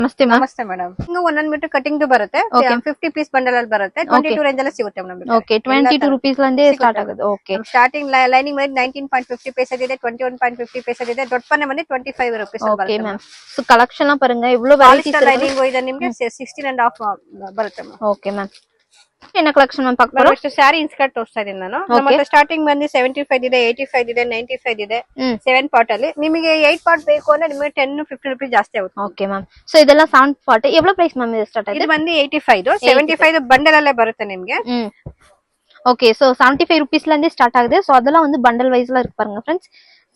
ನಮಸ್ತೆ ಮ್ಯಾಮ್. ನಮಸ್ತೆ ಮೇಡಮ್. ಹಿಂಗ 1 ಮೀಟರ್ ಕಟಿಂಗ್ ಬರುತ್ತೆ. 50 ಪೀಸ್ ಬಂಡಲ್ ಅಲ್ಲಿ ಬರುತ್ತೆ. 22 ರೇಂಜ್ ಅಲ್ಲಿ ಸಿಗುತ್ತೆ ಮೇಡಮ್. ಓಕೆ 22 ರೂಪೀಸ್ ಲಂದೇ ಸ್ಟಾರ್ಟ್ ಆಗುತ್ತೆ. ಓಕೆ ಸ್ಟಾರ್ಟಿಂಗ್ ಲೈನಿಂಗ್ ಮೇಲೆ 19.50 ಪೈಸೆ ಇದೆ, 21.50 ಪೈಸೆ ಇದೆ. ದೊಡ್ಡ ಪನ್ನೆ ಬಂದು 25 ರೂಪೀಸ್ ಓಕೆ ಬರುತ್ತೆ ಮ್ಯಾಮ್. ಸೊ ಕಲೆಕ್ಷನ್ பாருங்க இவ்ளோ வெரைட்டிஸ் இருக்கு. ಲೈನಿಂಗ್ ಇದೆ ನಿಮಗೆ 16.5 ಬರುತ್ತೆ ಮ್ಯಾಮ್. Okay ma'am. ಏನ ಕಲೆಕ್ಷನ್ ಮ್ಯಾಮ್ ಪಾಕ್ ಬರೋ? ಇಷ್ಟು ಸ್ಯಾರಿ ಇನ್ಸ್ಕರ್ಟ್ ತೋರಿಸ್ತಾ ಇದೀನಿ ನಾನು. ನಮ್ಮ ಸ್ಟಾರ್ಟಿಂಗ್ ಬಂದು 75 ಇದೆ, 85 ಇದೆ, 95 ಇದೆ. 7 ಪಾರ್ಟ್ ಅಲ್ಲಿ ನಿಮಗೆ 8 ಪಾರ್ಟ್ ಬೇಕು ಅಂದ್ರೆ ನಿಮಗೆ 10-15 ರೂಪಾಯಿ ಜಾಸ್ತಿ ಆಗುತ್ತೆ. Okay ma'am. ಸೊ ಇದೆಲ್ಲ 7 ಪಾರ್ಟ್ ಎவ்வளவு ಪ್ರೈಸ್ ಮ್ಯಾಮ್ ಇದು ಸ್ಟಾರ್ಟ್ ಆಗಿದೆ? ಇದು ಬಂದು 85, 75 ಬಂಡಲ್ ಅಲ್ಲೇ ಬರುತ್ತೆ ನಿಮಗೆ. ஓகே சோ 75 ரூபீஸ்ல இருந்தே ஸ்டார்ட் ஆகுது. சோ அதெல்லாம் வந்து பண்டல் வைஸ்ல இருக்கு பாருங்க फ्रेंड्स.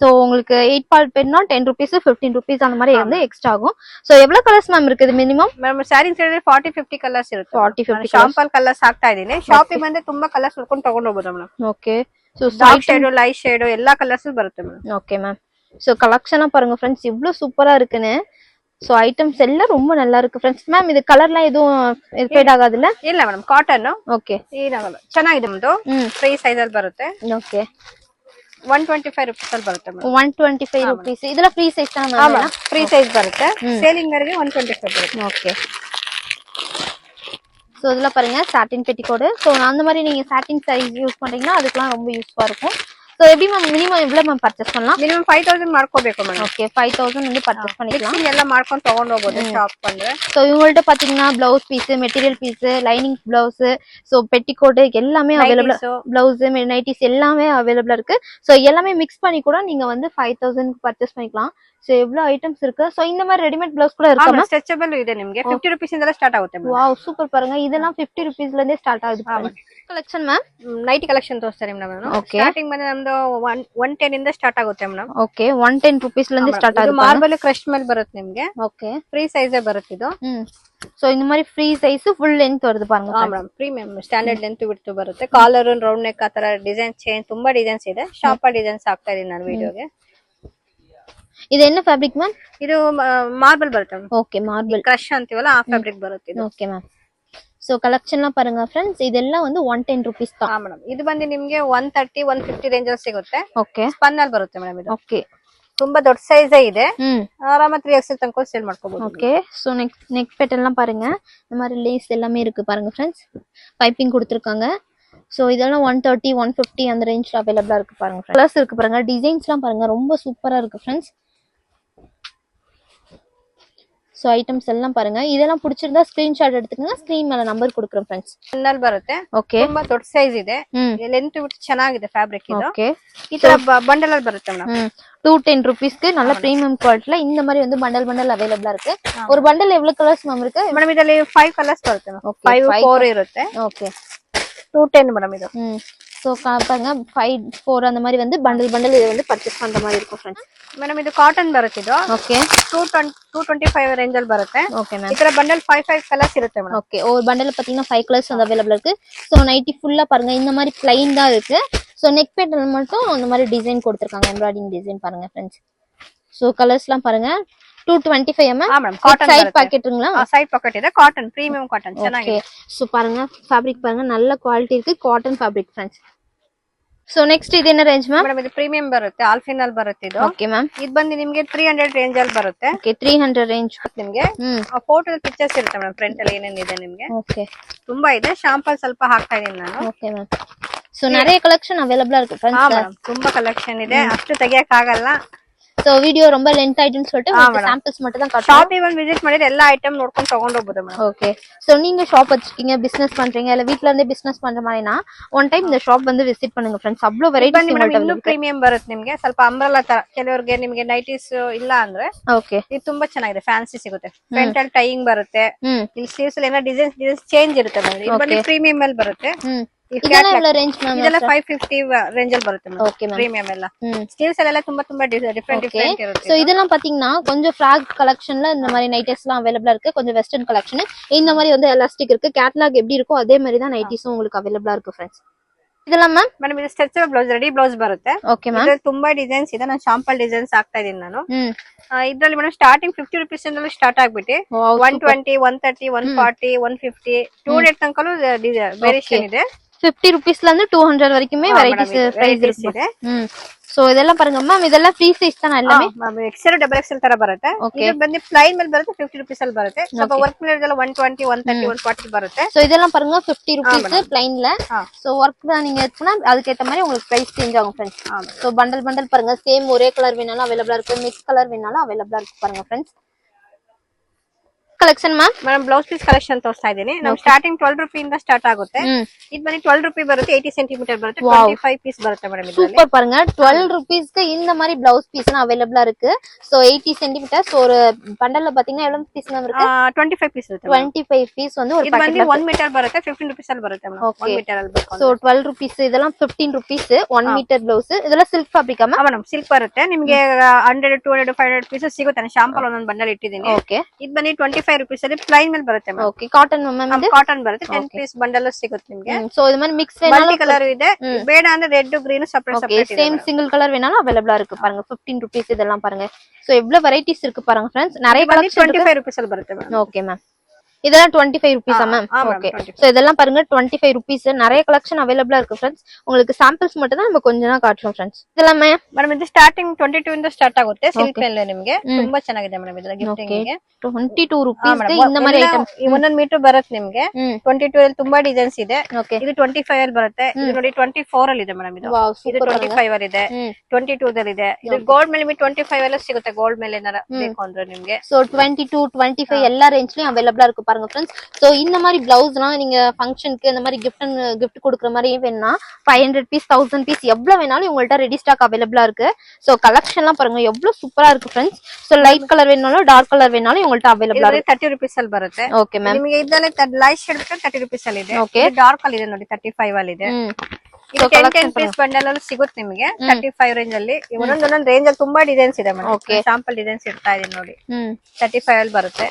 சோ உங்களுக்கு 8 பார்ட் வேணும்னா 10 ரூபீஸ் 15 ரூபீஸ் அந்த மாதிரி வந்து எக்ஸ்ட்ரா ஆகும். சோ எவ்வளவு கலர்ஸ் மேம் இருக்குது minimum? Ma'am sorry side 40-50 colours ಇರುತ್ತೆ. 40-50 ಶಾಂಪಲ್ ಕಲರ್ಸ್ ಹಾಕ್ತಾ ಇದೀನಿ. ಶಾಪಿಂಗ್ ಬಂದ್ರೆ ತುಂಬಾ ಕಲರ್ಸ್ ಹುಡ್ಕೊಂಡು ತಗೊಂಡು ಹೋಗಬಹುದು madam. Okay so dark shade, light shade ಎಲ್ಲಾ ಕಲರ್ಸ್ ಬರುತ್ತೆ ಮೇಡಮ್. Okay ma'am. சோ கலெக்ஷனா பாருங்க फ्रेंड्स, இவ்ளோ சூப்பரா இருக்குன்னு. சோ ஐட்டம்ஸ் எல்லாம் ரொம்ப நல்லா இருக்கு फ्रेंड्स. மேம் இது கலர்லாம் எதுவும் ஃபேட் ஆகாதுல்ல? ಇಲ್ಲ ಮೇಡಮ್, ಕಾಟನ್. ಓಕೆ ಏನಾಗಲ್ಲ, ಚೆನ್ನಾಗಿದೆ ನಮ್ದು. ಫ್ರೀ ಸೈಜ್ ಅಲ್ಲಿ ಬರುತ್ತೆ. ಓಕೆ 125 ರೂಪೀಸ್ ಅಲ್ಲಿ ಬರುತ್ತೆ ಮೇಡಮ್. 125 ರೂಪೀಸ್. ಇದೆಲ್ಲ ಫ್ರೀ ಸೈಜ್ ತಾನ ಮ್ಯಾಮ್? ಫ್ರೀ ಸೈಜ್ ಬರುತ್ತೆ. ಸೇಲಿಂಗ್ ವರೆಗೆ 125 ಬರುತ್ತೆ. ஓகே சோ இதெல்லாம் பாருங்க சாட்டின் பெட்டிகோட். சோ அந்த மாதிரி நீங்க சாட்டின் சைஸ் யூஸ் பண்றீங்கன்னா அதுக்கெல்லாம் ரொம்ப யூஸ்ஃபுல்லா இருக்கும். சோ எப்படி மேம் மினிமம் எவ்வளவு மேம் பர்ச்சேஸ் பண்ணலாம்? ಮಿನಿಮಮ್ 5000 ಮಾಡ್ಕೋಬೇಕು ಮೇಡಮ್. ஓகே 5000 வந்து பர்ச்சேஸ் பண்ணிக்கலாம். ಮಿಕ್ಸಿಂಗ್ ಎಲ್ಲ ಮಾಡ್ಕೊಂಡು ತಗೊಂಡು ಹೋಗಬಹುದು ಶಾಪ್ ಬಂದ್ರೆ. சோ இவங்கள்ட்ட பாத்தீங்கன்னா blouse piece, material piece, lining blouse, so petticoat எல்லாமே அவைலபிள். ப்ளவுஸ், நைட்டிஸ் எல்லாமே அவைலபிளா இருக்கு. சோ எல்லாமே மிக்ஸ் பண்ணி கூட நீங்க வந்து 5000 க்கு பர்ச்சேஸ் பண்ணிக்கலாம். சோ எவ்வளவு ஐட்டம்ஸ் இருக்கு. சோ இந்த மாதிரி ரெடிமேட் ப்ளவுஸ் கூட இருக்கு மேம். ಸ್ಟ್ರೆಚಬಲ್ ಇದೆ ನಿಮಗೆ. 50 ರೂಪೀಸ್ ಇಂದ ಸ್ಟಾರ್ಟ್ ಆಗುತ್ತೆ ಮೇಡಮ್. ವಾವ್ ಸೂಪರ್ பாருங்க. இதெல்லாம் 50 ರೂಪೀಸ್ல இருந்தே ಸ್ಟಾರ್ಟ್ ಆಗುತ್ತೆ. ಕಲೆಕ್ಷನ್ ಮ್ಯಾಮ್ ನೈಟಿ ಕಲೆಕ್ಷನ್ ತೋರಿಸ್ತಾರೆ ಮೇಡಮ್. ಸ್ಟಾರ್ಟಿಂಗ್ ಬಂದು ನಮ್ದು 110 ಇಂದ ಸ್ಟಾರ್ಟ್ ಆಗುತ್ತೆ ಮೇಡಮ್. ಓಕೆ 110 ರೂಪೀಸ್ல இருந்து ஸ்டார்ட் ஆகுது. ಮಾರ್ಬಲ್ ಕ್ರಶ್ ಮೇಲೆ ಬರುತ್ತೆ ನಿಮಗೆ. ಓಕೆ ಫ್ರೀ ಸೈಜ್ ಬರುತ್ತೆ ಇದು. சோ இந்த மாதிரி ಫ್ರೀ ಸೈಜ್ ಫುಲ್ ಲೆಂತ್ வருது பாருங்க. ಮೇಡಮ್ ಪ್ರೀಮಿಯಂ ಸ್ಟ್ಯಾಂಡರ್ಡ್ ಲೆಂತ್ ಬಿಡ್ತು ಬರುತ್ತೆ. ಕಾಲರ್ ರೌಂಡ್ ನೆಕ್ ಆತರ ಡಿಸೈನ್ ಚೇಂಜ್ ತುಂಬಾ ಡಿಸೈನ್ಸ್ ಇದೆ. ಶಾಪ್ ಡಿಸೈನ್ಸ್ ಹಾಕ್ತಾ ಇದೀನಿ ನಾನು ವಿಡಿಯೋಗೆ. ಇದು என்ன ಫ್ಯಾಬ್ರಿಕ್ ಮ್ಯಾಮ್? ಇದು ಮಾರ್ಬಲ್ ಬರುತ್ತೆ. ಓಕೆ ಮಾರ್ಬಲ್ ಕ್ರಶ್ ಅಂತೀವಲ್ಲ ಆ ಫ್ಯಾಬ್ರಿಕ್ ಬರುತ್ತೆ ಇದು. Okay ma'am. சோ கலெக்ஷன்லாம் பாருங்க फ्रेंड्स, இதெல்லாம் வந்து 110 ರೂಪೀಸ್ தான். ಮೇಡಮ್ ಇದು ಬಂದು ನಿಮಗೆ 130-150 ರೇಂಜ್ ಅಲ್ಲಿ ಸಿಗುತ್ತೆ. ಓಕೆ ಸ್ಪನ್ ಅಲ್ಲಿ ಬರುತ್ತೆ ಮೇಡಮ್ ಇದು. ಓಕೆ ತುಂಬಾ ದೊಡ್ಡ ಸೈಜ್ ಇದೆ. ಆರಾಮ 3XL ತನಕ ಸೇಲ್ ಮಾಡ್ಕೋಬಹುದು. ஓகே சோ நெக் பெட் எல்லாம் பாருங்க. இந்த மாதிரி லேஸ் எல்லாமே இருக்கு பாருங்க फ्रेंड्स. பைப்பிங் கொடுத்திருக்காங்க. சோ இதெல்லாம் 130-150 அந்த ரேஞ்ச்ல அவைலபிளா இருக்கு பாருங்க. கலர்ஸ் இருக்கு பாருங்க. டிசைன்ஸ்லாம் பாருங்க ரொம்ப சூப்பரா இருக்கு फ्रेंड्स. சோ ஐட்டம்ஸ் எல்லாம் பாருங்க. இதெல்லாம் பிடிச்சிருந்தா ஸ்கிரீன்ஷாட் எடுத்துக்கங்க. ஸ்கிரீன் மேல நம்பர் கொடுக்குறேன் फ्रेंड्स. ಸ್ಪನ್ ಬರುತ್ತೆ. ಓಕೆ ತುಂಬಾ ದೊಡ್ಡ ಸೈಜ್ ಇದೆ. ಲೆಂತ್ ಬಿಟ್ಟು ಚೆನ್ನಾಗಿದೆ ಫ್ಯಾಬ್ರಿಕ್ ಇದು. ಓಕೆ ಈ ತರ ಬಂಡಲ್ ಅಲ್ಲಿ ಬರುತ್ತೆ ಮೇಡಮ್. 210 ರೂಪೀಸ್க்கு நல்ல பிரீமியம் குவாலிட்டில இந்த மாதிரி வந்து பண்டல் அவைலபிளா இருக்கு. ஒரு பண்டல் எவ்வளவு கலர்ஸ் மேம் இருக்கு? ಮೇಡಮ್ ಇದರಲ್ಲಿ 5 ಕಲರ್ಸ್ ಬರುತ್ತೆ. 5-4 ಇರುತ್ತೆ. ஓகே 210 ಮೇಡಮ್ ಇದು. சோ பாருங்க 5-4 அந்த மாதிரி வந்து பண்டல் இது வந்து பர்ச்சேஸ் பண்ற மாதிரி இருக்கும் फ्रेंड्स. ಮೇಡಮ್ ಇದು ಕಾಟನ್ ಬರುತ್ತೆ ಇದು. ಓಕೆ 225 ರೇಂಜ್ ಅಲ್ಲಿ ಬರುತ್ತೆ. Okay ma'am. ಈ ತರ ಬಂಡಲ್ 5 ಕಲರ್ಸ್ ಇರುತ್ತೆ ಮೇಡಮ್. ஓகே ஒரு பண்டல்ல பாத்தீங்கன்னா 5 கலர்ஸ் வந்து அவைலபிளா இருக்கு. சோ நைட்டி ஃபுல்லா பாருங்க இந்த மாதிரி ப்ளைன் தான் இருக்கு. சோ நெக் பேட்டர்ன் மட்டும் இந்த மாதிரி டிசைன் கொடுத்திருக்காங்க. எம்ப்ராய்டிங் டிசைன் பாருங்க फ्रेंड्स. சோ கலர்ஸ்லாம் பாருங்க. 225 மேம். காட்டன் சைடு பாக்கெட்டுங்களா? சைடு பாக்கெட் ಇದೆ. காட்டன் பிரீமியம் காட்டன் ಚೆನ್ನಾಗಿದೆ. சோ பாருங்க ஃபேப்ரிக் பாருங்க நல்ல குவாலிட்டி இருக்கு. Cotton fabric friends. So next இது என்ன ரேஞ்ச் மேம்? ಮೇಡಮ್ ಇದು ಪ್ರೀಮಿಯಂ ಬರುತ್ತೆ. ಆಲ್ಫಿನಲ್ ಬರುತ್ತೆ ಇದು. Okay ma'am. ಇದು ಬಂದು ನಿಮಗೆ 300 ರೇಂಜ್ ಅಲ್ಲಿ ಬರುತ್ತೆ. ಓಕೆ 300 ರೇಂಜ್ ನಿಮಗೆ. ಫೋಟೋ ಪಿಕ್ಚರ್ಸ್ ಇರುತ್ತೆ ಮೇಡಮ್. ಫ್ರಂಟ್ ಅಲ್ಲಿ ಏನೇನಿದೆ ನಿಮಗೆ. ಓಕೆ ತುಂಬಾ ಇದೆ. ಶಾಂಪಲ್ ಸ್ವಲ್ಪ ಹಾಕ್ತಾ ಇದೀನಿ ನಾನು. Okay ma'am. சோ நிறைய கலெக்ஷன் அவைலபிளா இருக்கு फ्रेंड्स. ತುಂಬಾ ಕಲೆಕ್ಷನ್ ಇದೆ. ಅಷ್ಟು ತೆಗಿಯಕ ಆಗಲ್ಲ. சோ வீடியோ ரொம்ப லெಂತ್ ஆயிடுன்னு சொல்லிட்டு சாம்பிள்ஸ் மட்டும் தான் காட்டுறோம். ஷாப் ஈவன் விசிட் பண்ணிட்டு எல்லா ஐட்டம் ನೋಡ್ಕೊಂಡು ತಗೊಂಡು ಹೋಗಬಹುದು ಮೇಡಮ್. ஓகே சோ நீங்க ஷாப் வச்சிருக்கீங்க, பிசினஸ் பண்றீங்க, இல்ல வீட்ல இருந்தே பிசினஸ் பண்ற மாதிரினா ஒன் டைம் இந்த ஷாப் வந்து விசிட் பண்ணுங்க फ्रेंड्स. அவ்ளோ வெரைட்டிஸ் ಇನ್ನೂ ಪ್ರೀಮಿಯಂ ಬರುತ್ತೆ ನಿಮಗೆ. ಸ್ವಲ್ಪ ಅಂಬ್ರೆಲಾ ತರ ಕೆಲವರಿಗೆ ನಿಮಗೆ ನೈಟೀಸ್ ಇಲ್ಲ ಅಂದ್ರೆ ಓಕೆ ಇದು ತುಂಬಾ ಚೆನ್ನಾಗಿದೆ. ಫ್ಯಾನ್ಸಿ ಸಿಗುತ್ತೆ. ಫ್ರಂಟ್ ಅಲ್ಲಿ ಟೈಯಿಂಗ್ ಬರುತ್ತೆ. ಇಲ್ಲಿ ಸ್ಲೀವ್ಸ್ ಅಲ್ಲಿ ಏನೋ ಡಿಸೈನ್ಸ್ ಚೇಂಜ್ ಇರುತ್ತೆ ಮೇಡಮ್. ಇದು ಬಂದು ಪ್ರೀಮಿಯಂ ಅಲ್ಲಿ ಬರುತ್ತೆ. ಇದೆಲ್ಲ ಎவ்வளவு ರೇಂಜ್ ಮ್ಯಾಮ್? ಇದೆಲ್ಲ 550 ರೇಂಜ್ ಅಲ್ಲಿ ಬರುತ್ತೆ ಮೇಡಮ್. Okay ma'am. ಪ್ರೀಮಿಯಂ ಎಲ್ಲ ಸ್ಟೀಲ್ಸ್ ಎಲ್ಲ ತುಂಬಾ ಡಿಫರೆಂಟ್ ಇರುತ್ತೆ. சோ இதெல்லாம் பாத்தீங்கன்னா கொஞ்சம் ஃபிராக் கலெக்ஷன்ல இந்த மாதிரி நைட்டிஸ்லாம் அவைலபிளா இருக்கு. கொஞ்சம் வெஸ்டர்ன் கலெக்ஷன் இந்த மாதிரி வந்து எலாஸ்டிக் இருக்கு. கேட்டலாக் எப்படி இருக்கோ அதே மாதிரி தான் நைட்டிஸும் உங்களுக்கு அவைலபிளா இருக்கு फ्रेंड्स. ಇದೆಲ್ಲ ಮ್ಯಾಮ್? ಮೇಡಮ್ ಇದು ಸ್ಟ್ರೆಚಬಲ್ ಬ್ಲೌಸ್, ರೆಡಿ ಬ್ಲೌಸ್ ಬರುತ್ತೆ. Okay ma'am. ಇದರಲ್ಲಿ ತುಂಬಾ ಡಿಸೈನ್ಸ್ ಇದೆ. ನಾನು ಶಾಂಪಲ್ ಡಿಸೈನ್ಸ್ ಹಾಕ್ತಾ ಇದೀನಿ ನಾನು. ಇದರಲ್ಲಿ ಮೇಡಮ್ ಸ್ಟಾರ್ಟಿಂಗ್ 50 ರೂಪೀಸ್ ಇಂದ ಸ್ಟಾರ್ಟ್ ಆಗ್ಬಿಟ್ಟು 120, 130, 140, 150, 200 ತನಕಲೂ ವೇರಿಯೇಷನ್ ಇದೆ. 50 rupeesல இருந்து 200 வரைக்குமே வெரைட்டிஸ் பிரைஸ் இருக்கு. சோ இதெல்லாம் பாருங்க மேம், இதெல்லாம் ஃப்ரீ சைஸ் தான எல்லாமே? ಎಕ್ಸೆಲ್ ಡಬಲ್ ಎಕ್ಸೆಲ್ ತರ ಬರುತ್ತೆ. ಇದು ಬಂದು ಪ್ಲೈನ್ ಮೇಲೆ ಬರುತ್ತೆ 50 rupees ಅಲ್ಲಿ ಬರುತ್ತೆ. ಸ್ವಲ್ಪ ವರ್ಕ್ ಮೇಲೆ ಇದೆಲ್ಲ 120 130 140 ಬರುತ್ತೆ. சோ இதெல்லாம் பாருங்க 50 rupees பிளைன்ல. சோ வர்க் தான் நீங்க எடுத்தா அதுக்கு ஏத்த மாதிரி உங்களுக்கு பிரைஸ் சேஞ்ச் ஆகும் फ्रेंड्स. சோ பண்டல் பாருங்க, சேம் ஒரே கலர் வேணாலும் அவேilable இருக்கு, மிக்ஸ் கலர் வேணாலும் அவேilable இருக்கு பாருங்க friends. Collection madam blouse piece collection ತೋರಿಸ್ತಾ ಇದ್ದೀನಿ. ನಾವು ಸ್ಟಾರ್ಟಿಂಗ್ 12 ರೂಪಾಯಿ ಇಂದ ಸ್ಟಾರ್ಟ್ ಆಗುತ್ತೆ. ಇದು ಬನ್ನಿ 12 ರೂಪಾಯಿ ಬರುತ್ತೆ, 80 ಸೆಂಟಿಮೀಟರ್ ಬರುತ್ತೆ, 25 ಪೀಸ್ ಬರುತ್ತೆ ಮೇಡಮ್. சூப்பர் பாருங்க, 12 rupeesக்கு இந்த மாதிரி பிளவுஸ் பீஸ்லாம் அவேilable இருக்கு. So 80 centimetre. சோ ஒரு பண்டல்ல பாத்தீங்கன்னா எவ்வளவு பீஸ் இருக்கு? 25 பீஸ் இருக்கு. 25 பீஸ் வந்து ஒரு இது வந்து 1 மீட்டர் ಬರುತ್ತೆ, 15 rupees ಅಲ್ಲಿ ಬರುತ್ತೆ ಮೇಡಮ್. 1 மீட்டர் ಅಲ್ಲಿ ಬರುತ್ತೆ. சோ 12 rupees இதெல்லாம் 15 rupees 1 மீட்டர் ಬ್ಲೌಸ್. ಇದೆಲ್ಲ ಸಿಲ್ಕ್ ಫ್ಯಾಬ್ರಿಕ್ ಅಮ್ಮ? ಮೇಡಮ್ ಸಿಲ್ಕ್ ಬರುತ್ತೆ. ನಿಮಗೆ 100 200 500 ಪೀಸ್ ಸಿಗುತ್ತೆ. ನಾನು ಶಾಂಪಲ್ ಒಂದೊಂದು ಬಂಡಲ್ ಇಟ್ಟಿದ್ದೀನಿ. ಓಕೆ. ಇದು ಬನ್ನಿ 25 rupees ಅಲ್ಲಿ ಪ್ಲೈನ್ ಮೇಲೆ ಬರುತ್ತೆ ಮೇಡಮ್. ಓಕೆ. ಕಾಟನ್ ಮ್ಯಾಮ್ ಇದು? ಕಾಟನ್ ಬರುತ್ತೆ, 10 ಪೀಸ್ ಬಂಡಲ್ ಸಿಗುತ್ತೆ ನಿಮಗೆ. ಸೋ ಇದು மாதிரி ಮಿಕ್ಸ್ வேணாலும் ಮಲ್ಟಿ ಕಲರ್ ಇದೆ, ಬೇಡ ಅಂದ್ರೆ ರೆಡ್ ಗ್ರೀನ್ ಸೆಪರೇಟ್ ಸೆಪರೇಟ್ ಇದೆ. சேம் சிங்கிள் கலர் வேணாலும் அவேilable இருக்கு பாருங்க. 15 rupees இதெல்லாம் பாருங்க. சோ எவ்வளவு வெரைட்டிஸ் இருக்கு பாருங்க फ्रेंड्स. நிறைய கலெக்ஷன் 25 rupees ಅಲ್ಲಿ ಬರುತ್ತೆ மேம். Okay ma'am. இதெல்லாம் 25 rupees மேம்? ஓகே. சோ இதெல்லாம் பாருங்க 25 rupees. நிறைய கலெக்ஷன் அவேilable இருக்கு फ्रेंड्स. உங்களுக்கு சாம்பிள்ஸ் மட்டும் தான் நம்ம கொஞ்ச நேரம் காட்டுறோம் फ्रेंड्स. இதெல்லாம் ಮೇಡಮ್ ಇದು ಸ್ಟಾರ್ಟಿಂಗ್ 22 ಇಂದ ಸ್ಟಾರ್ಟ್ ಆಗುತ್ತೆ. ಸಿಲ್ಕ್ ಮೇಲೆ ನಿಮಗೆ ತುಂಬಾ ಚೆನ್ನಾಗಿದೆ ಮೇಡಮ್. ಇದರ ಗಿಫ್ಟಿಂಗ್ ಗೆ 22 rupees இந்த மாதிரி ಐಟಮ್. ಒಂದೊಂದು ಮೀಟರ್ ಬರುತ್ತೆ ನಿಮಗೆ. 22 ಅಲ್ಲಿ ತುಂಬಾ ಡಿಸೈನ್ಸ್ ಇದೆ. ಇದು 25 ಅಲ್ಲಿ ಬರುತ್ತೆ. ಇದು ನೋಡಿ 24 ಅಲ್ಲಿ ಇದೆ ಮೇಡಮ್. ಇದು 25 ಅಲ್ಲಿ ಇದೆ, 22 ಅಲ್ಲಿ ಇದೆ. ಇದು ಗೋಲ್ಡ್ ಮೇಲೆ 25 ಅಲ್ಲಿ ಸಿಗುತ್ತೆ. ಗೋಲ್ಡ್ ಮೇಲೆ ಏನಾರ ಬೇಕು ಅಂದ್ರೆ ನಿಮಗೆ. சோ 22 25 எல்லா ரேஞ்ச்லயும் அவேilable இருக்கு பாருங்க फ्रेंड्स. சோ இந்த மாதிரி பிளவுஸ்லாம் நீங்க ஃபங்க்ஷனுக்கு இந்த மாதிரி gift கொடுக்குற மாதிரி வேணும்னா 500 பீஸ் 1000 பீஸ் எவ்வளவு வேணாலும் உங்கள்ட்ட ரெடி ஸ்டாக் அவேilable இருக்கு. சோ கலெக்ஷன்லாம் பாருங்க எவ்வளவு சூப்பரா இருக்கு फ्रेंड्स. சோ லைட் கலர் வேணாலும் டார்க் கலர் வேணாலும் உங்கள்ட்ட அவேilable இருக்கு. 30 rupees ಅಲ್ಲಿ ಬರುತ್ತೆ. Okay ma'am. ನಿಮಗೆ ಇದರಲ್ಲಿ ಲೈಟ್ ಶೇಡ್ ಬೇಕು 30 rupees ಅಲ್ಲಿ ಇದೆ. ಡಾರ್ಕ್ ಅಲ್ಲಿ ಇದೆ ನೋಡಿ 35 ಅಲ್ಲಿ ಇದೆ. ಇದು 10 ಪೀಸ್ ಬಂಡಲ್ ಅಲ್ಲಿ ಸಿಗುತ್ತೆ ನಿಮಗೆ 35 ರೇಂಜ್ ಅಲ್ಲಿ. ಒಂದೊಂದು ರೇಂಜ್ ಅಲ್ಲಿ ತುಂಬಾ ಡಿಸೈನ್ಸ್ ಇದೆ ಮೇಡಮ್. ಶಾಂಪಲ್ ಡಿಸೈನ್ಸ್ ಇರ್ತಾ ಇದೆ ನೋಡಿ. 35 ಅಲ್ಲಿ ಬರುತ್ತೆ.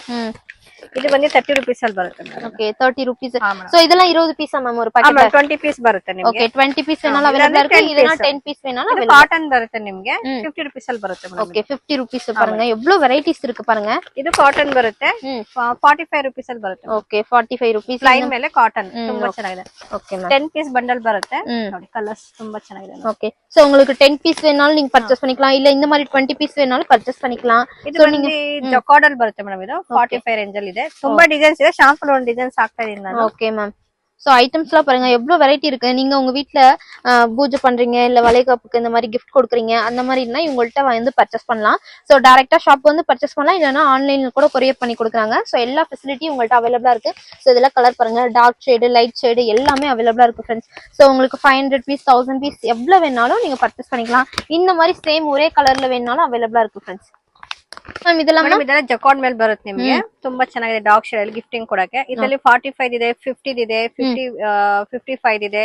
ಇದು ಬಂದು 30 rupees ಅಲ್ಲಿ ಬರುತ್ತೆ ಮೇಡಮ್. Okay 30 rupees. ಸೋ ಇದೆಲ್ಲ 20 ಪೀಸ್ ಮ್ಯಾಮ್ ஒரு ಪ್ಯಾಕೆಟ್? 20 ಪೀಸ್ ಬರುತ್ತೆ ನಿಮಗೆ. ಓಕೆ 20 ಪೀಸ್ ಬೇನಾಲ ಅವೇilable ಇருக்கு. ಇದನ್ನ 10 ಪೀಸ್ ಬೇನಾಲ ಅವೇilable. ಕಾಟನ್ ಬರುತ್ತೆ ನಿಮಗೆ 50 rupees ಅಲ್ಲಿ ಬರುತ್ತೆ ಮೇಡಮ್. ಓಕೆ 50 rupees பாருங்க எவ்வளவு வெரைட்டிஸ் இருக்கு பாருங்க. ಇದು ಕಾಟನ್ ಬರುತ್ತೆ 45 rupees ಅಲ್ಲಿ ಬರುತ್ತೆ. ಓಕೆ 45 rupees ಲೈನ್ ಮೇಲೆ ಕಾಟನ್ ತುಂಬಾ ಚೆನ್ನಾಗಿದೆ. Okay ma'am. 10 ಪೀಸ್ ಬಂಡಲ್ ಬರುತ್ತೆ ನೋಡಿ. ಕಲರ್ಸ್ ತುಂಬಾ ಚೆನ್ನಾಗಿದೆ. ஓகே சோ உங்களுக்கு 10 பீஸ் வேணாலும் நீங்க பர்ச்சேஸ் பண்ணிக்கலாம், இல்ல இந்த மாதிரி 20 பீஸ் வேணாலும் பர்ச்சேஸ் பண்ணிக்கலாம். ಇದು நீங்க ಜಕಾರ್ಡ್ ಅಲ್ಲಿ ಬರುತ್ತೆ ಮೇಡಮ್. ಇದು 45 ರೇಂಜ್ ಅಲ್ಲಿ ಇದೆ. ತುಂಬಾ ಡಿಸೈನ್ಸ್ ಇದೆ. ಶಾಂಪಲ್ ಒಂದು ಡಿಸೈನ್ಸ್ ಹಾಕ್ತಾ ಇದೀನಿ ನಾನು. Okay ma'am. சோ ஐட்டம்ஸ்லாம் பாருங்க எவ்வளவு வெரைட்டி இருக்கு. நீங்க உங்க வீட்ல பூஜை பண்றீங்க, இல்ல வளைகாப்புக்கு இந்த மாதிரி gift கொடுக்குறீங்க, அந்த மாதிரினா இவங்கள்ட்ட வந்து பர்ச்சேஸ் பண்ணலாம். சோ டைரக்டா ஷாப் வந்து பர்ச்சேஸ் பண்ணலாம், இல்லனா ஆன்லைன்ல கூட கொரியர் பண்ணி கொடுக்குறாங்க. சோ எல்லா ஃபெசிலிட்டியும் உங்கள்ட்ட அவேilable இருக்கு. சோ இதெல்லாம் கலர் பாருங்க, டார்க் ஷேட் லைட் ஷேட் எல்லாமே அவேilable இருக்கு फ्रेंड्स. சோ உங்களுக்கு 500 பீஸ் 1000 பீஸ் எவ்வளவு வேணாலும் நீங்க பர்ச்சேஸ் பண்ணிக்கலாம். இந்த மாதிரி சேம் ஒரே கலர்ல வேணாலும் அவேilable இருக்கு फ्रेंड्स. ಮ್ಯಾಮ್ ಇದೆಲ್ಲ ಜಕಾರ್ಡ್ ಮೇಲೆ ಬರುತ್ತೆ ನಿಮಗೆ. ತುಂಬಾ ಚೆನ್ನಾಗಿದೆ ಡಾರ್ಕ್ ಶೇಡ್ ಅಲ್ಲಿ ಗಿಫ್ಟಿಂಗ್ ಕೊಡಕ್ಕೆ. ಇದರಲ್ಲಿ 45 ಇದೆ, 50 ಇದೆ, 55 ಇದೆ.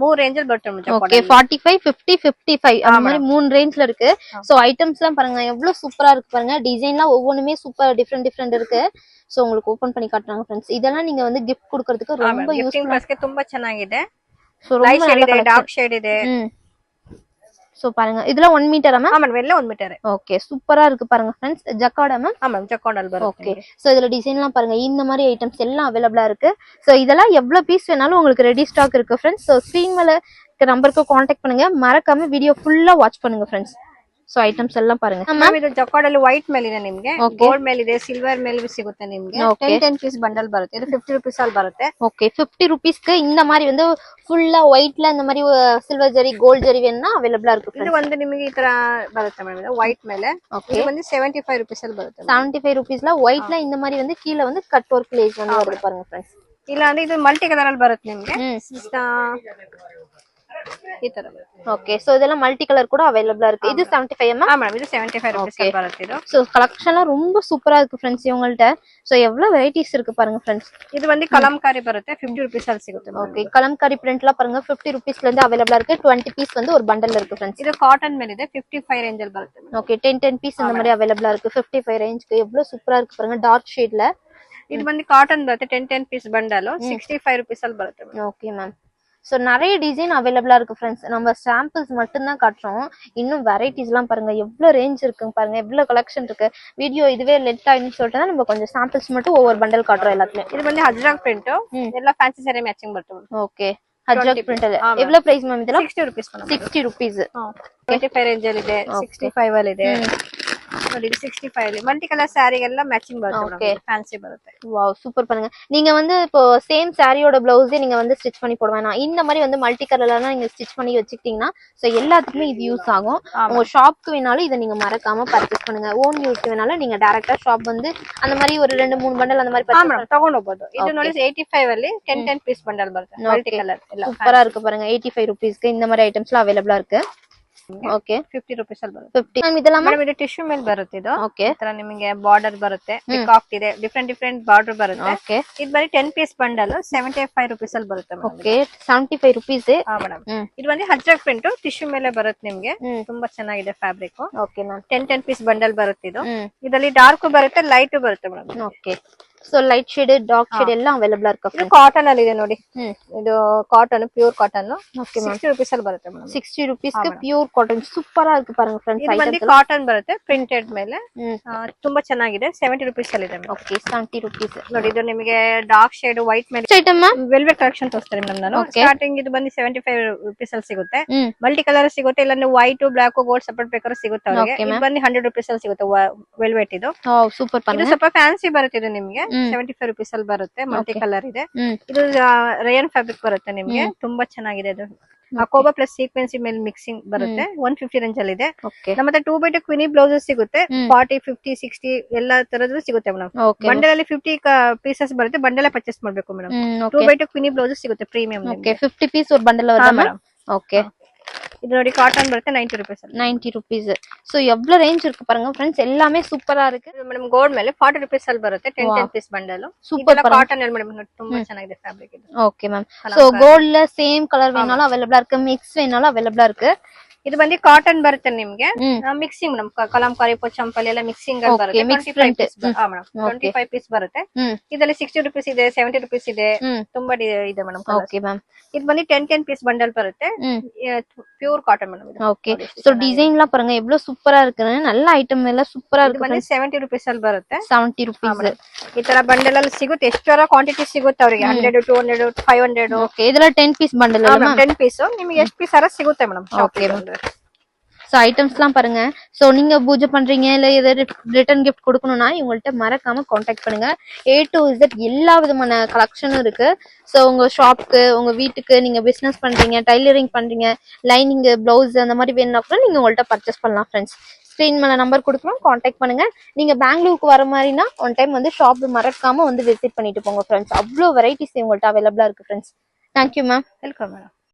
3 ರೇಂಜ್ ಅಲ್ಲಿ ಬರುತ್ತೆ ಜಕಾರ್ಡ್. ಓಕೆ 45 50 55 அந்த மாதிரி 3 ரேஞ்ச்ல இருக்கு. சோ ஐட்டம்ஸ்லாம் பாருங்க எவ்வளவு சூப்பரா இருக்கு பாருங்க. டிசைன்லாம் ஒவ்வொண்ணுமே சூப்பர் டிஃபரெண்ட் இருக்கு. சோ உங்களுக்கு ஓபன் பண்ணி காட்டுறாங்க फ्रेंड्स. இதெல்லாம் நீங்க வந்து gift கொடுக்கிறதுக்கு ரொம்ப யூஸ்ஃபுல்லா ತುಂಬಾ ಚೆನ್ನಾಗಿದೆ. சோ ரொம்ப ಲೈಟ್ ಶೇಡ್ ಇದೆ, ಡಾರ್ಕ್ ಶೇಡ್ ಇದೆ. சோ பாருங்க இதெல்லாம் 1 மீட்டரா மேம்? ஆமா வெல்ல 1 மீட்டர். ஓகே சூப்பரா இருக்கு பாருங்க फ्रेंड्स. Jakarta ma'am? ஆமா ஜக்கார்ட் அல் வரும். ஓகே சோ இதுல டிசைன்லாம் பாருங்க. இந்த மாதிரி ஐட்டம்ஸ் எல்லாம் அவேilable இருக்கு. சோ இதெல்லாம் எவ்வளவு பீஸ் வேணாலும் உங்களுக்கு ரெடி ஸ்டாக் இருக்கு फ्रेंड्स. சோ ஸ்கிரீன் மேல இருக்க நம்பருக்கு कांटेक्ट பண்ணுங்க. மறக்காம வீடியோ ஃபுல்லா வாட்ச் பண்ணுங்க फ्रेंड्स. சோ ஐட்டಮ್ಸ್ எல்லாம் பாருங்க. மேம் ಇದು ಜಕಾರ್ಡ್ ಅಲ್ಲಿ ವೈಟ್ ಮೇಲೆ ಇದೆ ನಿಮಗೆ, ಗೋಲ್ಡ್ ಮೇಲೆ ಇದೆ, ಸಿಲ್ವರ್ ಮೇಲೆ ಸಿಗುತ್ತೆ ನಿಮಗೆ. 10 ಪೀಸ್ ಬಂಡಲ್ ಬರುತ್ತೆ. ಇದು 50 rupees ಅಲ್ಲಿ ಬರುತ್ತೆ. ஓகே 50 rupeesக்கு இந்த மாதிரி வந்து ஃபுல்லா ஒயிட்ல இந்த மாதிரி சில்வர் ஜரி கோல்ட் ஜரி வேணும்னா அவேilable இருக்கு फ्रेंड्स. ಇದು ಒಂದು ನಿಮಗೆ ಈ ತರ ಬರುತ್ತೆ ಮೇಡಂ. ಇದು ವೈಟ್ ಮೇಲೆ. ಇದು வந்து 75 rupees ಅಲ್ಲಿ ಬರುತ್ತೆ. 75 rupeesல ஒயிட்ல இந்த மாதிரி வந்து கீழ வந்து கட் வர்க் லேஸ் வந்து வருது பாருங்க फ्रेंड्स. ಇಲ್ಲ ಅಂದ್ರೆ ಇದು ಮಲ್ಟಿ ಕಲರ್ ಅಲ್ಲಿ ಬರುತ್ತೆ ನಿಮಗೆ. ಈ ತರ ಓಕೆ ಸೋ ಇದೆல்லாம் ಮಲ್ಟಿ ಕಲರ್ ಕೂಡ ಅವೇilable இருக்கு. இது 75 அம்மா. ஆமா இது 75 rupees ಅಲ್ಲಿ ಬರುತ್ತೆ ಇದು. சோ கலெக்ஷன்லாம் ரொம்ப சூப்பரா இருக்கு फ्रेंड्स இவங்கள்ட்ட. சோ எவ்வளவு வெரைட்டிஸ் இருக்கு பாருங்க फ्रेंड्स. இது வந்து கலம்காரி ಬರುತ್ತೆ 50 rupees ಅಲ್ಲಿ ಸಿಗುತ್ತೆ. ஓகே கலம்காரி பிரிண்ட்லாம் பாருங்க 50 rupeesல இருந்து அவேilable இருக்கு. 20 பீஸ் வந்து ஒரு பண்டல்ல இருக்கு फ्रेंड्स. இது காட்டன் ಮೇಲೆ ಇದೆ 55 ரேஞ்ச் ಅಲ್ಲಿ ಬರುತ್ತೆ. ஓகே 10 பீஸ் இந்த மாதிரி அவேilable இருக்கு 55 ரேஞ்ச்க்கு. எவ்வளவு சூப்பரா இருக்கு பாருங்க டார்க் ஷேட்ல. ಇದು வந்து காட்டன் ಬರುತ್ತೆ 10 பீஸ் ಬಂಡಲ್ 65 rupees ಅಲ್ಲಿ ಬರುತ್ತೆ. Okay ma'am. சோ நிறைய டிசைன் அவேilable இருக்கு फ्रेंड्स. நம்ம சாம்பிள்ஸ் மட்டும் தான் காட்டுறோம். இன்னும் வெரைட்டிஸ்லாம் பாருங்க எவ்வளவு ரேஞ்ச் இருக்குங்க பாருங்க. எவ்வளவு கலெக்ஷன் இருக்கு. வீடியோ இதுவே லெட் ஆயிடுன்னு சொல்லிட்டு நம்ம கொஞ்சம் சாம்பிள்ஸ் மட்டும் ஒவ்வொரு பண்டல் காட்டுறோம் எல்லாத்துலயும். இது வந்து ஹஜ்ராக் பிரிண்ட். எல்லா ஃபேன்சி saree மேட்சிங் ಬರುತ್ತೆ. ஓகே அஜ்ரக் பிரிண்டல் எவ்வளவு பிரைஸ் மேம் இதெல்லாம் 60 rupees 60 rupees 25 ರೇಂಜ್ ಅಲ್ಲಿ ಇದೆ 65 ಅಲ್ಲಿ ಇದೆ ನೋಡಿ 65 ಅಲ್ಲಿ ಮಲ್ಟಿ ಕಲರ್ ಸ್ಯಾರಿ ಎಲ್ಲ ಮ್ಯಾಚಿಂಗ್ ಬರುತ್ತೆ ಫ್ಯಾನ್ಸಿ ಬರುತ್ತೆ ವಾವ್ சூப்பர் பண்ணுங்க நீங்க வந்து இப்போ சேம் சாரியோட ப்ளவுஸே நீங்க வந்து ஸ்டிட்ச் பண்ணி போட வேணாம் இந்த மாதிரி வந்து மல்டி கலர்லாம் நீங்க ஸ்டிட்ச் பண்ணி வச்சுக்கிட்டீங்கன்னா சோ எல்லாத்துக்குமே இது யூஸ் ஆகும் உங்க ஷாப்க்கு வேணாலும் இத நீங்க மறக்காம பர்ச்சேஸ் பண்ணுங்க ஓன் யூஸ்க்கு வேணாலும் நீங்க டைரக்டா ஷாப் வந்து அந்த மாதிரி ஒரு 2-3 பண்டல் அந்த மாதிரி பர்ச்சேஸ் ತಗೊಂಡು ಹೋಗಬಹುದು ಇದು ನೋಡಿ 85 ಅಲ್ಲಿ 10 ಪೀಸ್ ಬಂಡಲ್ ಬರುತ್ತೆ ಮಲ್ಟಿ ಕಲರ್ ಎಲ್ಲ சூப்பரா இருக்கு பாருங்க 85 rupeesக்கு இந்த மாதிரி ஐட்டம்ஸ்லாம் அவேலபிளா இருக்கு ಓಕೆ 50 rupees ಅಲ್ಲಿ ಬರುತ್ತೆ 50 ಮ್ಯಾಮ್ ಇದೆಲ್ಲ ಮೇಡಂ ಇದು ಟಿಶ್ಯೂ ಮೇಲೆ ಬರುತ್ತೆ ಇದು ಓಕೆ ಇದರ ನಿಮಗೆ ಬಾರ್ಡರ್ ಬರುತ್ತೆ ಪಿಕಾಕ್ ಇದೆ ಡಿಫರೆಂಟ್ ಬಾರ್ಡರ್ ಬರುತ್ತೆ ಓಕೆ ಇದು ಬರೀ 10 ಪೀಸ್ ಬಂಡಲ್ 75 rupees ಅಲ್ಲಿ ಬರುತ್ತೆ ಮೇಡಂ ಓಕೆ 75 rupees ಹಾ ಮೇಡಂ ಇದು ಬಂದು ಅಜ್ರಕ್ ಪ್ರಿಂಟ್ ಟಿಶ್ಯೂ ಮೇಲೆ ಬರುತ್ತೆ ನಿಮಗೆ ತುಂಬಾ ಚೆನ್ನಾಗಿದೆ fabric okay ma'am 10 piece bundle ಬರುತ್ತೆ ಇದು ಇದರಲ್ಲಿ ಡಾರ್ಕ್ ಬರುತ್ತೆ ಲೈಟ್ ಬರುತ್ತೆ madam okay so light shade dark shade ಎಲ್ಲ ಅವೈಲಬಲ್ ಇರುತ್ತೆ ಇದು ಕಾಟನ್ ಅಲ್ಲಿ ಇದೆ ನೋಡಿ ಇದು ಕಾಟನ್ ಪ್ಯೂರ್ ಕಾಟನ್ 60 rupees ಅಲ್ಲಿ ಬರುತ್ತೆ ಮೇಡಂ 60 rupees ಗೆ ಪ್ಯೂರ್ ಕಾಟನ್ ಸೂಪರ್ ಆಗಿ பாருங்க ಫ್ರೆಂಡ್ಸ್ ಇದು ಬಂದು ಕಾಟನ್ ಬರುತ್ತೆ ಪ್ರಿಂಟೆಡ್ ಮೇಲೆ ತುಂಬಾ ಚೆನ್ನಾಗಿದೆ 70 rupees ಅಲ್ಲಿ ಇದೆ ಓಕೆ 70 rupees ನೋಡಿ ಇದು ನಿಮಗೆ ಡಾರ್ಕ್ ಶೇಡ್ ವೈಟ್ ಮೇಲೆ ಐಟಮ್ ವೆಲ್ವೆಟ್ ಕಲೆಕ್ಷನ್ ತೋರಿಸ್ತಾರೆ ಮೇಡಂ ನಾನು ಸ್ಟಾರ್ಟಿಂಗ್ ಇದು ಬಂದು 75 rupees ಅಲ್ಲಿ ಸಿಗುತ್ತೆ ಮಲ್ಟಿ ಕಲರ್ ಸಿಗುತ್ತೆ ಇಲ್ಲ ನೀವು ವೈಟ್ ಬ್ಲಾಕ್ ಗೋಲ್ಡ್ ಸಪರೇಟ್ ಬೇಕಾದ್ರೆ ಸಿಗುತ್ತೆ ಅವರಿಗೆ ಇದು ಬಂದು 100 rupees ಅಲ್ಲಿ ಸಿಗುತ್ತೆ ವೆಲ್ವೆಟ್ ಇದು ಸೂಪರ್ ಇದು ಸ್ವಲ್ಪ ಫ್ಯಾನ್ಸಿ ಬರುತ್ತೆ ಇದು ನಿಮಗೆ 75 rupees ಅಲ್ಲಿ ಬರುತ್ತೆ ಮಲ್ಟಿ ಕಲರ್ ಇದೆ ಇದು ರಯನ್ ಫ್ಯಾಬ್ರಿಕ್ ಬರುತ್ತೆ ನಿಮಗೆ ತುಂಬಾ ಚೆನ್ನಾಗಿದೆ ಇದು ಅಕೋಬಾ ಪ್ಲಸ್ ಸೀಕ್ವೆನ್ಸಿ ಮೇಲೆ ಮಿಕ್ಸಿಂಗ್ ಬರುತ್ತೆ 150 ರೇಂಜ್ ಅಲ್ಲಿ ಇದೆ ನಮ್ಮತ್ತೆ 2x2 ಕ್ವಿನಿ ಬ್ಲೌಸಸ್ ಸಿಗುತ್ತೆ 40 50 60 ಎಲ್ಲಾ ತರದ್ದು ಸಿಗುತ್ತೆ ಮೇಡಂ ಬಂಡಲ್ ಅಲ್ಲಿ 50 ಪೀಸಸ್ ಬರುತ್ತೆ ಬಂಡಲ್ ಪರ್ಚೇಸ್ ಮಾಡಬೇಕು ಮೇಡಂ 2x2 ಕ್ವಿನಿ ಬ್ಲೌಸಸ್ ಸಿಗುತ್ತೆ ಪ್ರೀಮಿಯಂ ಓಕೆ 50 ಪೀಸ್ ಒಂದು ಬಂಡಲ್ வருதா ಮೇಡಂ ಓಕೆ இது ನೋಡಿ காட்டன் ಬರುತ್ತೆ 90 rupees 90 rupees சோ எவ்வளவு ரேஞ்ச் இருக்கு பாருங்க फ्रेंड्स எல்லாமே சூப்பரா இருக்கு ಮೇಡಂ ಗೋಲ್ಡ್ ಮೇಲೆ 40 rupees ಅಲ್ಲಿ ಬರುತ್ತೆ 10 ಪೀಸ್ ಬಂಡಲ್ ಸೂಪರ್ ಕಾಟನ್ ಅಲ್ಲಿ ಮೇಡಂ ತುಂಬಾ ಚೆನ್ನಾಗಿದೆ ಫ್ಯಾಬ್ರಿಕ್ ಇದು ಓಕೆ ಮ್ಯಾಮ್ ಸೋ ಗೋಲ್ಡ್ல ಸೇಮ್ ಕಲರ್ வேணாலும் அவேலபிளா இருக்கு மிக்ஸ் வேணாலும் அவேலபிளா இருக்கு ಇದು ಬಂದು ಕಾಟನ್ ಬರುತ್ತೆ ನಿಮಗೆ ಮಿಕ್ಸಿಂಗ್ ಮೇಡಂ ಕಲಂಕಾರಿ ಪೊಚ್ಚಂಪಲ್ಲಿ ಎಲ್ಲ ಮಿಕ್ಸಿಂಗ್ ಅಲ್ಲಿ ಬರುತ್ತೆ 25 ಪೀಸ್ ಹಾ ಮೇಡಂ 25 ಪೀಸ್ ಬರುತ್ತೆ ಇದರಲ್ಲಿ 60 rupees ಇದೆ 70 rupees ಇದೆ ತುಂಬಾ ಇದೆ ಮೇಡಂ ಓಕೆ ಮ್ಯಾಮ್ ಇದು ಬಂದು 10 ಪೀಸ್ ಬಂಡಲ್ ಬರುತ್ತೆ pure cotton madam okay so design ಎಲ್ಲ பாருங்க எவ்வளவு சூப்பரா இருக்குன்னு நல்ல ಐಟಂ ಎಲ್ಲ ಸೂಪರ್ ಆಗಿ ಬಂದು 70 rupees ಅಲ್ಲಿ ಬರುತ್ತೆ 70 rupees ಈ ತರ ಬಂಡಲ್ ಅಲ್ಲಿ ಸಿಗುತ್ತೆ ಎಷ್ಟರ ಕ್ವಾಂಟಿಟಿ ಸಿಗುತ್ತೆ ಅವರಿಗೆ 100 200 500 ಓಕೆ ಇದೆಲ್ಲ 10 ಪೀಸ್ ಬಂಡಲ್ ಅಲ್ಲ 10 ಪೀಸ್ ನಿಮಗೆ ಎಷ್ಟು ಪೀಸ್ ಅರ ಸಿಗುತ್ತೆ ಮೇಡಂ ಓಕೆ சோ ஐட்டம்ஸ்லாம் பாருங்க சோ நீங்க பூஜை பண்றீங்க இல்ல ஏதாவது ரிட்டர்ன் gift கொடுக்கணும்னா இவங்கள்ட்ட மறக்காம கான்டாக்ட் பண்ணுங்க A to Z எல்லா விதமான கலெக்ஷனும் இருக்கு சோ உங்க ஷாப்க்கு உங்க வீட்டுக்கு நீங்க பிசினஸ் பண்றீங்க டைலரிங் பண்றீங்க லைனிங் பிளவுஸ் அந்த மாதிரி வேணும்னா கூட நீங்க உங்கள்ட்ட பர்ச்சேஸ் பண்ணலாம் फ्रेंड्स ஸ்கிரீன் மேல நம்பர் கொடுக்குறோம் கான்டாக்ட் பண்ணுங்க நீங்க பெங்களூருக்கு வர மாதிரினா ஒன் டைம் வந்து ஷாப் மறக்காம வந்து விசிட் பண்ணிட்டு போங்க फ्रेंड्स அவ்ளோ வெரைட்டிஸ் உங்கள்ட்ட அவேலபிளா இருக்கு friends thank you ma'am welcome madam